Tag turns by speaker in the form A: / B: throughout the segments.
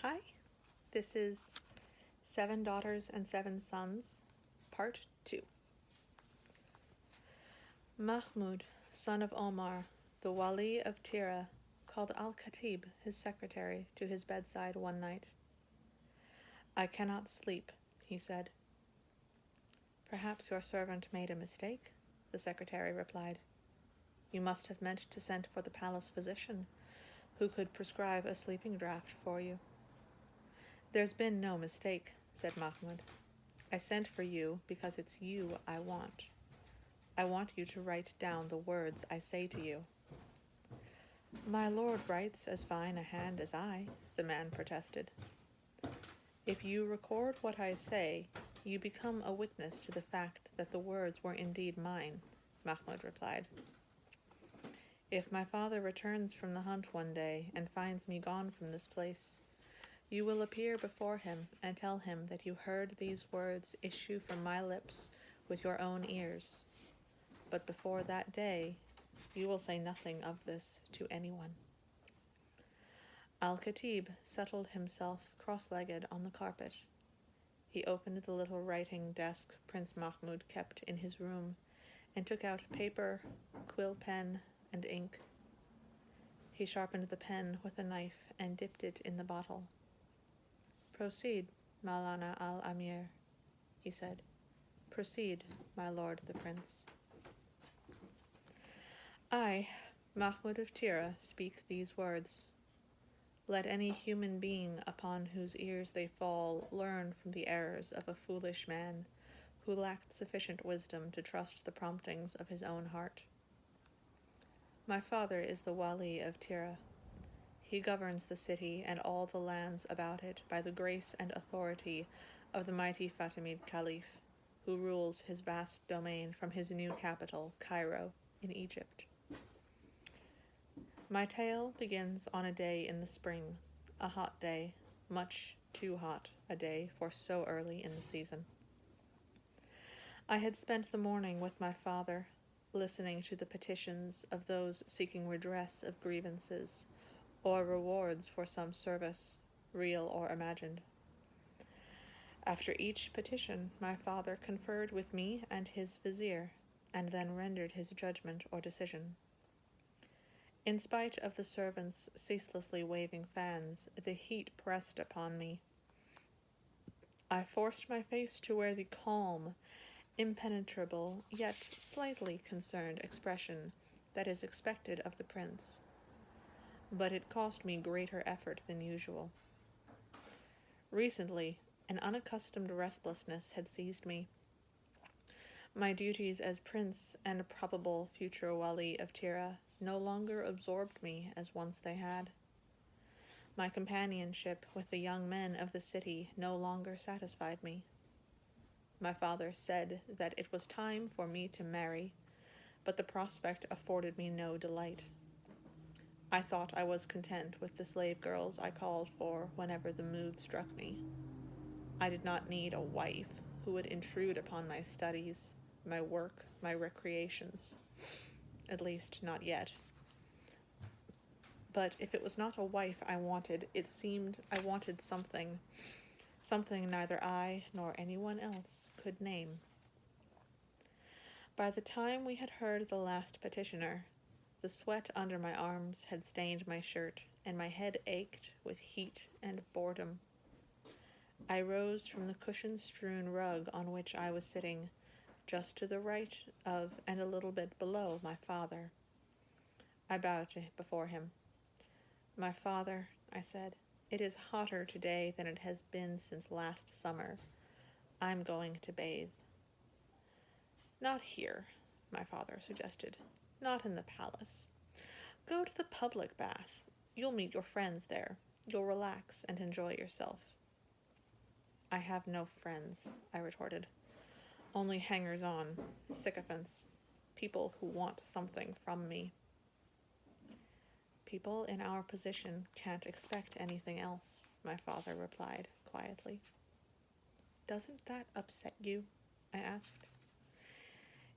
A: Hi, this is 7 Daughters and 7 Sons, Part 2. Mahmud, son of Omar, the Wali of Tira, called Al-Khatib, his secretary, to his bedside one night. "I cannot sleep," he said. "Perhaps your servant made a mistake," the secretary replied. "You must have meant to send for the palace physician, who could prescribe a sleeping draught for you." "There's been no mistake," said Mahmud. "I sent for you because it's you I want. I want you to write down the words I say to you." "My lord writes as fine a hand as I," the man protested. "If you record what I say, you become a witness to the fact that the words were indeed mine," Mahmud replied. "If my father returns from the hunt one day and finds me gone from this place, you will appear before him and tell him that you heard these words issue from my lips with your own ears. But before that day, you will say nothing of this to anyone." Al-Khatib settled himself cross-legged on the carpet. He opened the little writing desk Prince Mahmud kept in his room and took out paper, quill pen, and ink. He sharpened the pen with a knife and dipped it in the bottle. "Proceed, Maulana al-Amir," he said. "Proceed, my lord the prince." "I, Mahmud of Tira, speak these words. Let any human being upon whose ears they fall learn from the errors of a foolish man who lacked sufficient wisdom to trust the promptings of his own heart. My father is the Wali of Tira. He governs the city and all the lands about it by the grace and authority of the mighty Fatimid Caliph, who rules his vast domain from his new capital, Cairo, in Egypt. My tale begins on a day in the spring, a hot day, much too hot a day for so early in the season. I had spent the morning with my father, listening to the petitions of those seeking redress of grievances, or rewards for some service, real or imagined. After each petition, my father conferred with me and his vizier, and then rendered his judgment or decision. In spite of the servants ceaselessly waving fans, the heat pressed upon me. I forced my face to wear the calm, impenetrable, yet slightly concerned expression that is expected of the prince, but it cost me greater effort than usual. Recently, an unaccustomed restlessness had seized me. My duties as prince and probable future Wali of Tira no longer absorbed me as once they had. My companionship with the young men of the city no longer satisfied me. My father said that it was time for me to marry, but the prospect afforded me no delight. I thought I was content with the slave girls I called for whenever the mood struck me. I did not need a wife who would intrude upon my studies, my work, my recreations. At least, not yet. But if it was not a wife I wanted, it seemed I wanted something neither I nor anyone else could name. By the time we had heard the last petitioner, the sweat under my arms had stained my shirt, and my head ached with heat and boredom. I rose from the cushion-strewn rug on which I was sitting, just to the right of and a little bit below my father. I bowed before him. "My father," I said, "it is hotter today than it has been since last summer. I'm going to bathe." "Not here," my father suggested. "Not in the palace. Go to the public bath. You'll meet your friends there. You'll relax and enjoy yourself." "I have no friends," I retorted. "Only hangers-on, sycophants, people who want something from me." "People in our position can't expect anything else," my father replied quietly. "Doesn't that upset you?" I asked.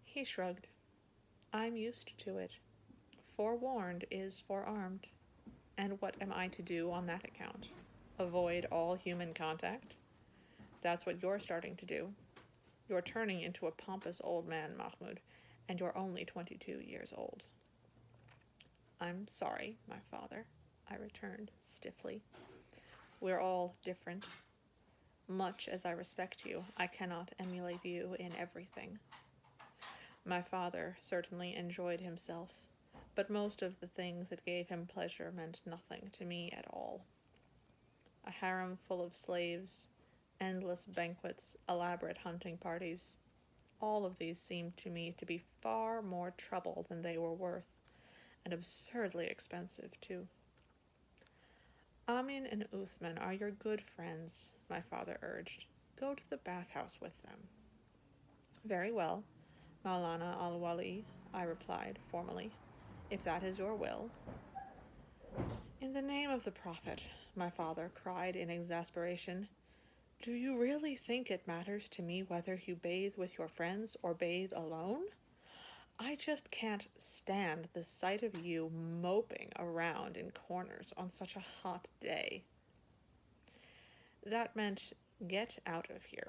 A: He shrugged. "I'm used to it. Forewarned is forearmed. And what am I to do on that account?" Avoid all human contact? That's what you're starting to do. You're turning into a pompous old man, Mahmoud, and you're only 22 years old. I'm sorry, my father, I returned stiffly. We're all different. Much as I respect you, I cannot emulate you in everything. My father certainly enjoyed himself, but most of the things that gave him pleasure meant nothing to me at all. A harem full of slaves, endless banquets, elaborate hunting parties, all of these seemed to me to be far more trouble than they were worth, and absurdly expensive, too. Amin and Uthman are your good friends, my father urged. Go to the bathhouse with them. Very well, Maulana al-Wali, I replied formally, if that is your will. In the name of the Prophet, my father cried in exasperation, do you really think it matters to me whether you bathe with your friends or bathe alone? I just can't stand the sight of you moping around in corners on such a hot day. That meant get out of here.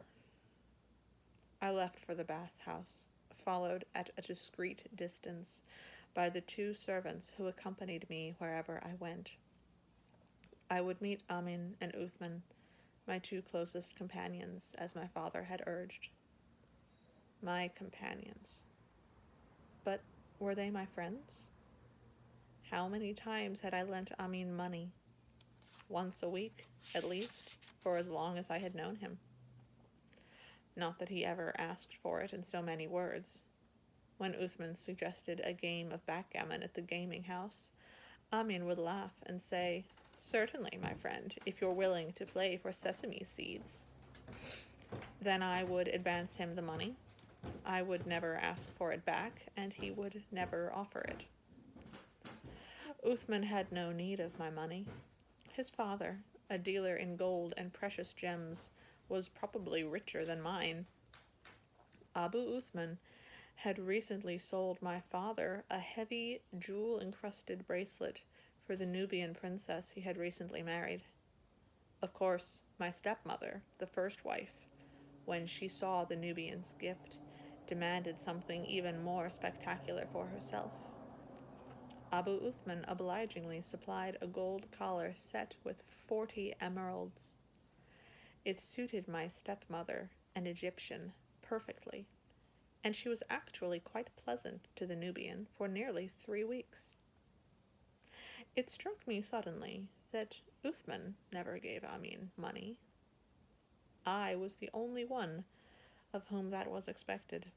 A: I left for the bathhouse, followed at a discreet distance by the two servants who accompanied me wherever I went. I would meet Amin and Uthman, my two closest companions, as my father had urged. My companions. But were they my friends? How many times had I lent Amin money? Once a week, at least, for as long as I had known him. Not that he ever asked for it in so many words. When Uthman suggested a game of backgammon at the gaming house, Amin would laugh and say, certainly, my friend, if you're willing to play for sesame seeds. Then I would advance him the money. I would never ask for it back, and he would never offer it. Uthman had no need of my money. His father, a dealer in gold and precious gems, was probably richer than mine. Abu Uthman had recently sold my father a heavy, jewel-encrusted bracelet for the Nubian princess he had recently married. Of course, my stepmother, the first wife, when she saw the Nubian's gift, demanded something even more spectacular for herself. Abu Uthman obligingly supplied a gold collar set with 40 emeralds. It suited my stepmother, an Egyptian, perfectly, and she was actually quite pleasant to the Nubian for nearly 3 weeks. It struck me suddenly that Uthman never gave Amin money. I was the only one of whom that was expected.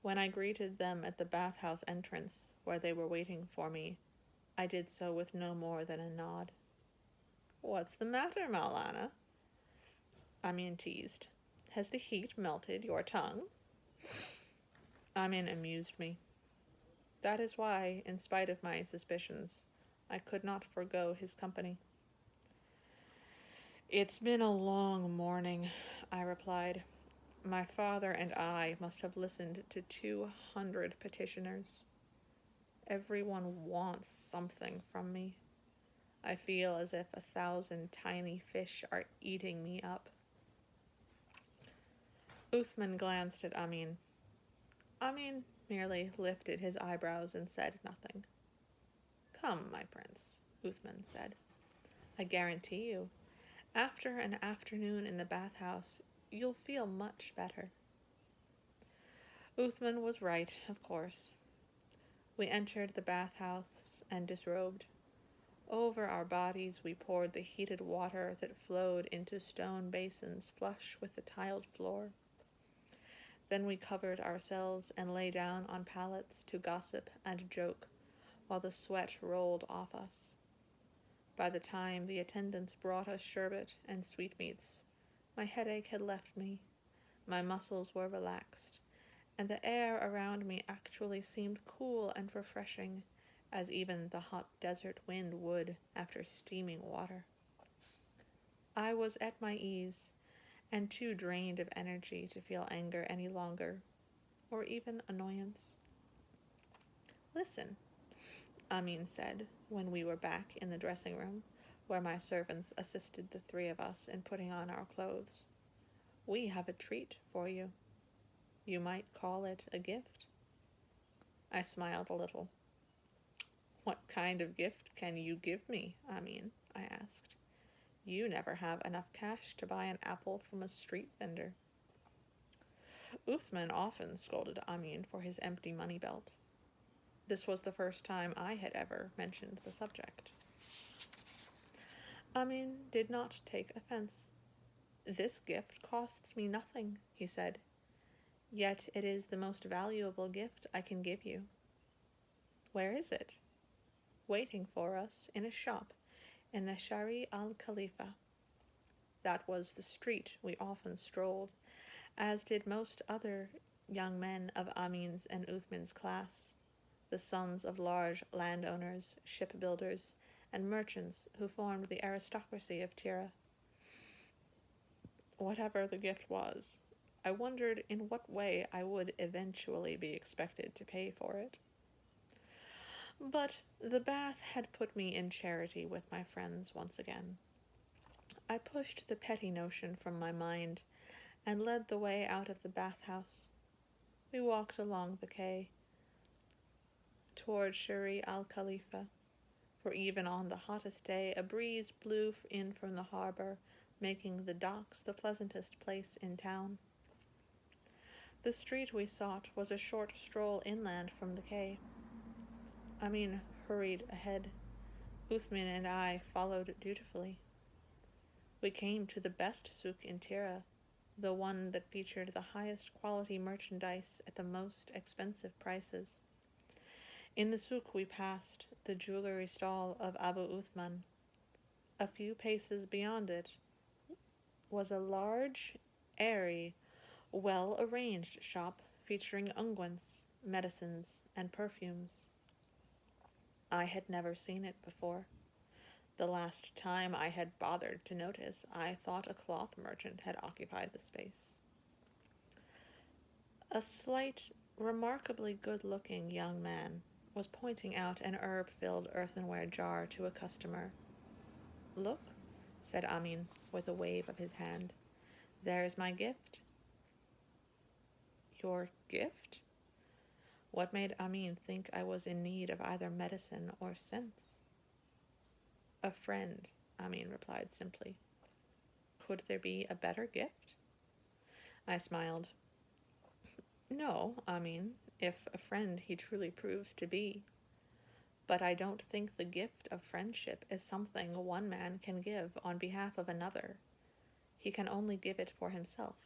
A: When I greeted them at the bathhouse entrance, where they were waiting for me, I did so with no more than a nod. What's the matter, Maulana? Amin teased. Has the heat melted your tongue? Amin amused me. That is why, in spite of my suspicions, I could not forego his company. It's been a long morning, I replied. My father and I must have listened to 200 petitioners. Everyone wants something from me. I feel as if 1,000 tiny fish are eating me up. Uthman glanced at Amin. Amin merely lifted his eyebrows and said nothing. Come, my prince, Uthman said. I guarantee you, after an afternoon in the bathhouse, you'll feel much better. Uthman was right, of course. We entered the bathhouse and disrobed. Over our bodies we poured the heated water that flowed into stone basins flush with the tiled floor. Then we covered ourselves and lay down on pallets to gossip and joke, while the sweat rolled off us. By the time the attendants brought us sherbet and sweetmeats, my headache had left me, my muscles were relaxed, and the air around me actually seemed cool and refreshing, as even the hot desert wind would after steaming water. I was at my ease, and too drained of energy to feel anger any longer, or even annoyance. Listen, Amin said, when we were back in the dressing room, where my servants assisted the three of us in putting on our clothes. "We have a treat for you. You might call it a gift." I smiled a little. "What kind of gift can you give me, Amin?" I asked. "You never have enough cash to buy an apple from a street vendor." Uthman often scolded Amin for his empty money belt. This was the first time I had ever mentioned the subject. Amin did not take offense. "This gift costs me nothing," he said. "Yet it is the most valuable gift I can give you." "Where is it?" "Waiting for us in a shop in the Shari al-Khalifa." That was the street we often strolled, as did most other young men of Amin's and Uthman's class, the sons of large landowners, shipbuilders, and merchants who formed the aristocracy of Tira. Whatever the gift was, I wondered in what way I would eventually be expected to pay for it. But the bath had put me in charity with my friends once again. I pushed the petty notion from my mind and led the way out of the bathhouse. We walked along the quay toward Shari al-Khalifa, for even on the hottest day a breeze blew in from the harbor, making the docks the pleasantest place in town. The street we sought was a short stroll inland from the quay. Amin hurried ahead. Uthman and I followed dutifully. We came to the best souk in Tira, the one that featured the highest quality merchandise at the most expensive prices. In the souk we passed the jewelry stall of Abu Uthman. A few paces beyond it was a large, airy, well-arranged shop featuring unguents, medicines, and perfumes. I had never seen it before. The last time I had bothered to notice, I thought a cloth merchant had occupied the space. A slight, remarkably good-looking young man was pointing out an herb-filled earthenware jar to a customer. "Look," said Amin, with a wave of his hand. "There's my gift." "Your gift?" What made Amin think I was in need of either medicine or sense? "A friend," Amin replied simply. "Could there be a better gift?" I smiled. "No, Amin, if a friend he truly proves to be. But I don't think the gift of friendship is something one man can give on behalf of another. He can only give it for himself."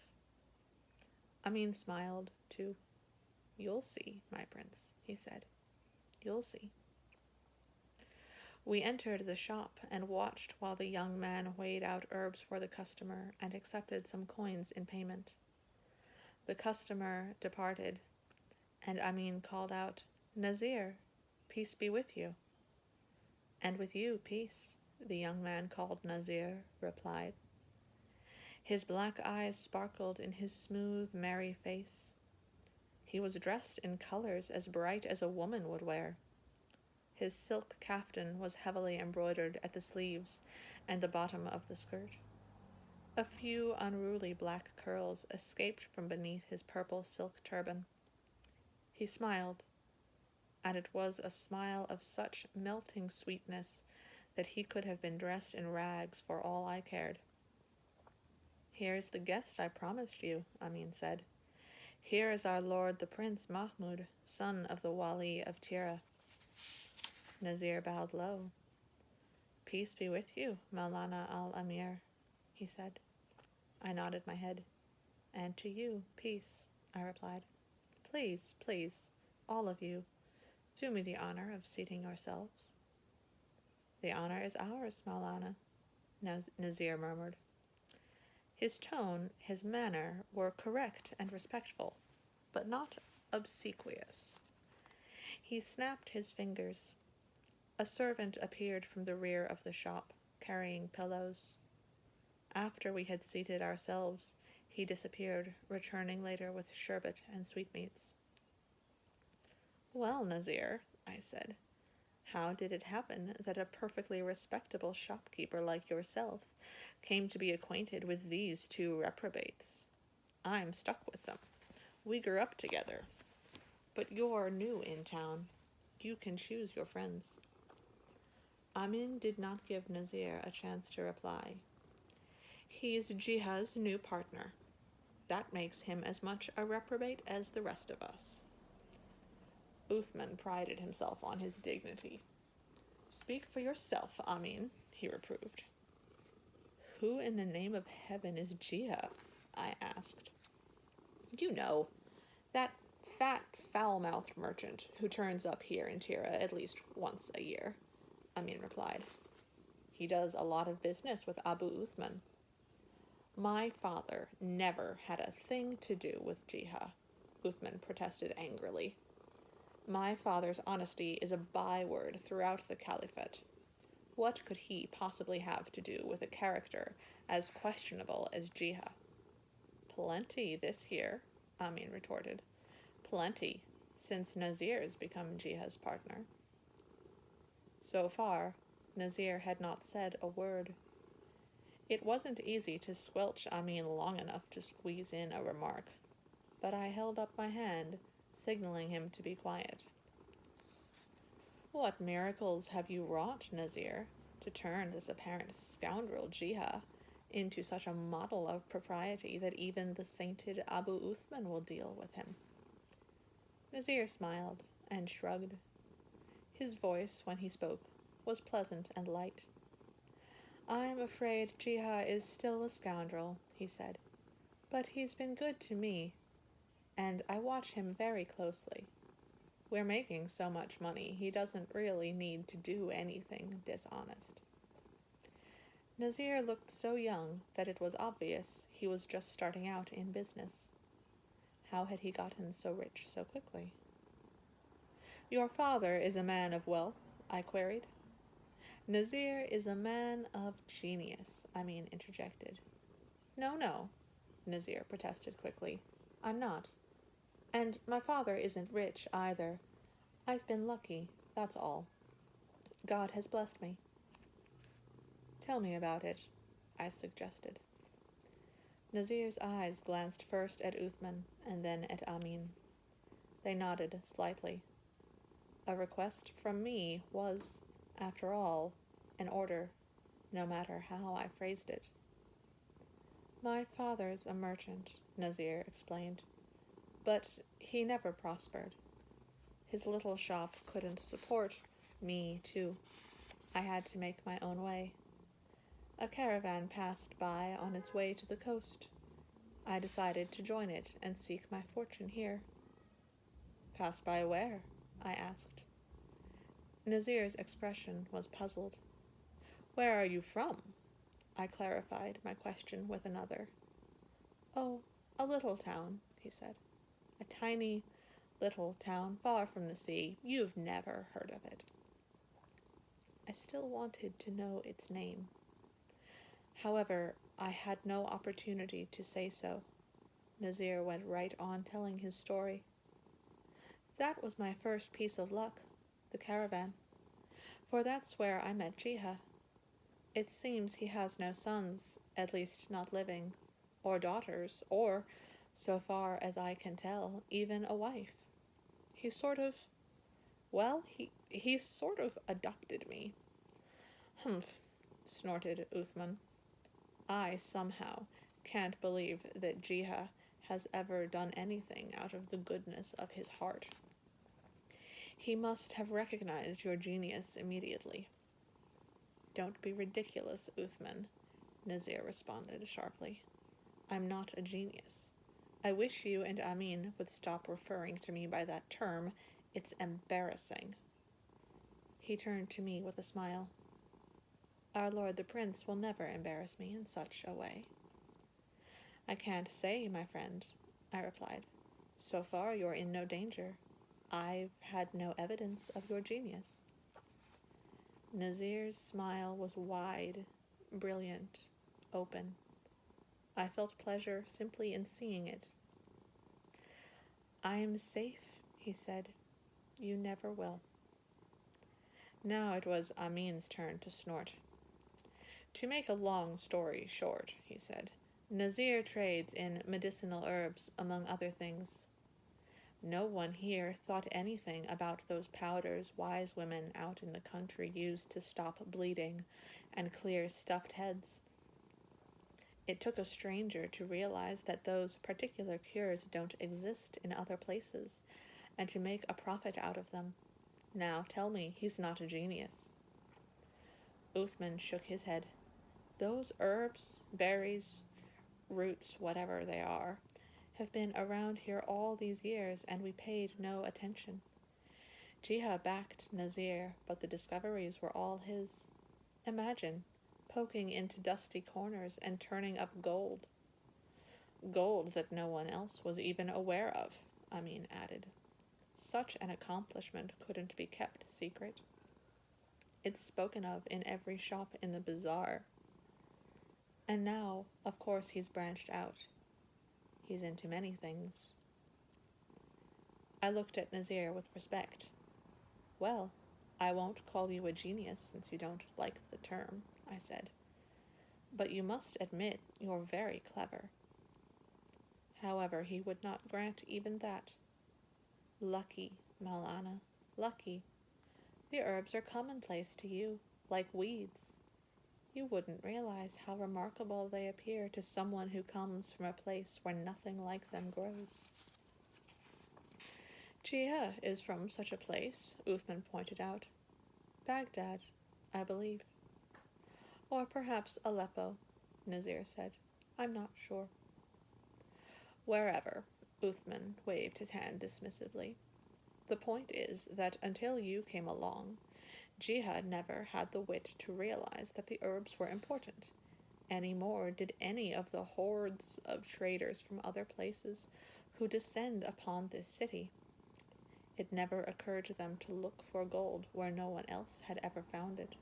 A: Amin smiled, too. "You'll see, my prince," he said. "You'll see." We entered the shop and watched while the young man weighed out herbs for the customer and accepted some coins in payment. The customer departed, and Amin called out, "Nazir, peace be with you." "And with you, peace," the young man called Nazir replied. His black eyes sparkled in his smooth, merry face. He was dressed in colors as bright as a woman would wear. His silk kaftan was heavily embroidered at the sleeves and the bottom of the skirt. A few unruly black curls escaped from beneath his purple silk turban. He smiled, and it was a smile of such melting sweetness that he could have been dressed in rags for all I cared. "Here's the guest I promised you," Amin said. "Here is our lord the Prince Mahmud, son of the Wali of Tira." Nazir bowed low. "Peace be with you, Maulana al-Amir," he said. I nodded my head. "And to you, peace," I replied. "Please, please, all of you, do me the honor of seating yourselves." "The honor is ours, Maulana," Nazir murmured. His tone, his manner, were correct and respectful, but not obsequious. He snapped his fingers. A servant appeared from the rear of the shop, carrying pillows. After we had seated ourselves, he disappeared, returning later with sherbet and sweetmeats. "Well, Nazir," I said, How did it happen that a perfectly respectable shopkeeper like yourself came to be acquainted with these two reprobates? I'm stuck with them. We grew up together. But you're new in town. You can choose your friends. Amin did not give Nazir a chance to reply. He's Jiha's new partner. That makes him as much a reprobate as the rest of us. Uthman prided himself on his dignity. Speak for yourself, Amin, he reproved. Who in the name of heaven is Jiha? I asked. You know, that fat, foul-mouthed merchant who turns up here in Tira at least once a year, Amin replied. He does a lot of business with Abu Uthman. My father never had a thing to do with Jiha, Uthman protested angrily. My father's honesty is a byword throughout the caliphate. What could he possibly have to do with a character as questionable as Jiha? Plenty this year, Amin retorted. Plenty, since Nazir's become Jiha's partner. So far, Nazir had not said a word. It wasn't easy to squelch Amin long enough to squeeze in a remark, but I held up my hand, signaling him to be quiet. What miracles have you wrought, Nazir, to turn this apparent scoundrel Jiha into such a model of propriety that even the sainted Abu Uthman will deal with him? Nazir smiled and shrugged. His voice, when he spoke, was pleasant and light. I'm afraid Jiha is still a scoundrel, he said, but he's been good to me, and I watch him very closely. We're making so much money, he doesn't really need to do anything dishonest. Nazir looked so young that it was obvious he was just starting out in business. How had he gotten so rich so quickly? Your father is a man of wealth, I queried. Nazir is a man of genius, Amin interjected. No, Nazir protested quickly. I'm not. And my father isn't rich either. I've been lucky, that's all. God has blessed me. Tell me about it, I suggested. Nazir's eyes glanced first at Uthman and then at Amin. They nodded slightly. A request from me was, after all, an order, no matter how I phrased it. My father's a merchant, Nazir explained, but he never prospered. His little shop couldn't support me, too. I had to make my own way. A caravan passed by on its way to the coast. I decided to join it and seek my fortune here. Passed by where? I asked. Nazir's expression was puzzled. Where are you from? I clarified my question with another. Oh, a little town, he said. A tiny little town far from the sea. You've never heard of it. I still wanted to know its name. However, I had no opportunity to say so. Nazir went right on telling his story. That was my first piece of luck, the caravan, for that's where I met Jiha. It seems he has no sons, at least not living, or daughters, or, so far as I can tell, even a wife. He sort of adopted me. Humph, snorted Uthman. I somehow can't believe that Jiha has ever done anything out of the goodness of his heart. He must have recognized your genius immediately. Don't be ridiculous, Uthman, Nazir responded sharply. I'm not a genius. I wish you and Amin would stop referring to me by that term. It's embarrassing. He turned to me with a smile. Our Lord the Prince will never embarrass me in such a way. I can't say, my friend, I replied. So far you're in no danger. I've had no evidence of your genius. Nazir's smile was wide, brilliant, open. I felt pleasure simply in seeing it. I am safe, he said. You never will. Now it was Amin's turn to snort. To make a long story short, he said, Nazir trades in medicinal herbs, among other things. No one here thought anything about those powders wise women out in the country used to stop bleeding and clear stuffed heads. It took a stranger to realize that those particular cures don't exist in other places, and to make a profit out of them. Now tell me he's not a genius. Uthman shook his head. Those herbs, berries, roots, whatever they are, have been around here all these years, and we paid no attention. Jiha backed Nazir, but the discoveries were all his. Imagine poking into dusty corners and turning up gold. Gold that no one else was even aware of, Amin added. Such an accomplishment couldn't be kept secret. It's spoken of in every shop in the bazaar. And now, of course, he's branched out. He's into many things. I looked at Nazir with respect. Well, I won't call you a genius since you don't like the term, I said. But you must admit you're very clever. However, he would not grant even that. Lucky, Maulana, lucky. The herbs are commonplace to you, like weeds. You wouldn't realize how remarkable they appear to someone who comes from a place where nothing like them grows. Jia is from such a place, Uthman pointed out. Baghdad, I believe. Or perhaps Aleppo, Nazir said. I'm not sure. Wherever, Uthman waved his hand dismissively. The point is that until you came along, Jihad never had the wit to realize that the herbs were important. Any more did any of the hordes of traders from other places who descend upon this city. It never occurred to them to look for gold where no one else had ever found it.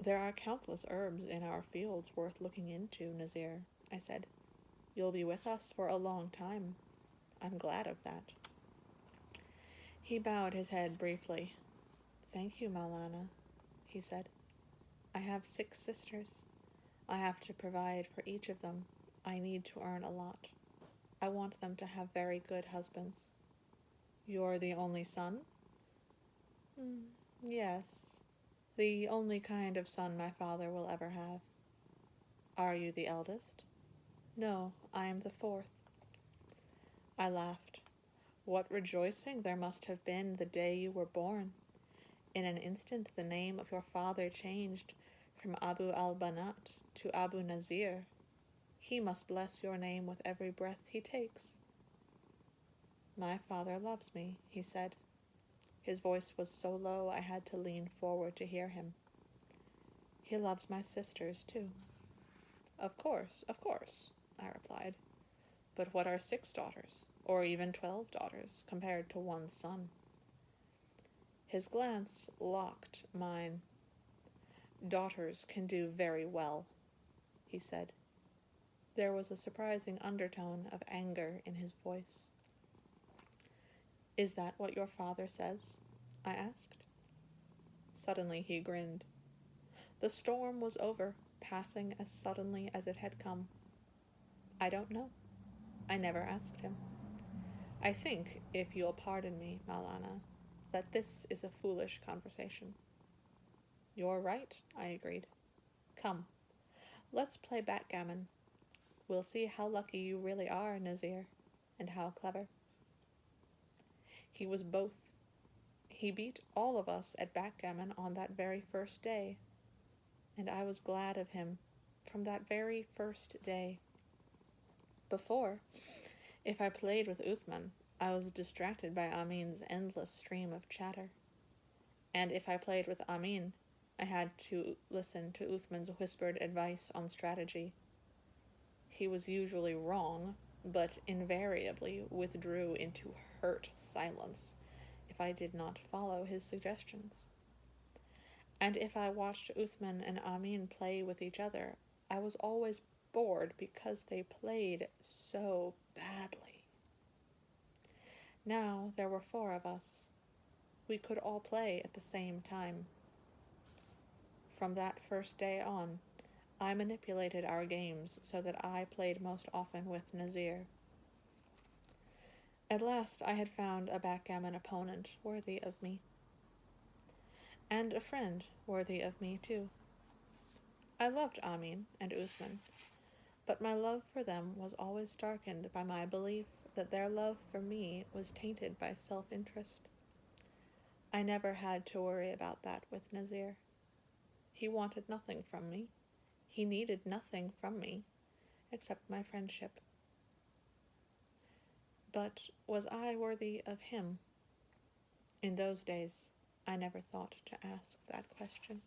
A: There are countless herbs in our fields worth looking into, Nazir, I said. You'll be with us for a long time. I'm glad of that. He bowed his head briefly. Thank you, Maulana, he said. I have 6 sisters. I have to provide for each of them. I need to earn a lot. I want them to have very good husbands. You're the only son? Yes. The only kind of son my father will ever have. Are you the eldest? No, I am the 4th. I laughed. What rejoicing there must have been the day you were born. In an instant the name of your father changed from Abu al-Banat to Abu Nazir. He must bless your name with every breath he takes. My father loves me, he said. His voice was so low I had to lean forward to hear him. He loves my sisters, too. Of course, I replied. But what are 6 daughters, or even 12 daughters, compared to one son? His glance locked mine. Daughters can do very well, he said. There was a surprising undertone of anger in his voice. Is that what your father says? I asked. Suddenly he grinned. The storm was over, passing as suddenly as it had come. I don't know. I never asked him. I think, if you'll pardon me, Maulana, that this is a foolish conversation. You're right, I agreed. Come, let's play backgammon. We'll see how lucky you really are, Nazir, and how clever. He was both. He beat all of us at backgammon on that very first day, and I was glad of him from that very first day. Before, if I played with Uthman, I was distracted by Amin's endless stream of chatter. And if I played with Amin, I had to listen to Uthman's whispered advice on strategy. He was usually wrong, but invariably withdrew into hurt silence if I did not follow his suggestions. And if I watched Uthman and Amin play with each other, I was always bored because they played so badly. Now there were 4 of us. we could all play at the same time. From that first day on, I manipulated our games so that I played most often with Nazir. At last I had found a backgammon opponent worthy of me, and a friend worthy of me too. I loved Amin and Uthman, but my love for them was always darkened by my belief that their love for me was tainted by self-interest. I never had to worry about that with Nazir. He wanted nothing from me. He needed nothing from me, except my friendship. But was I worthy of him? In those days, I never thought to ask that question.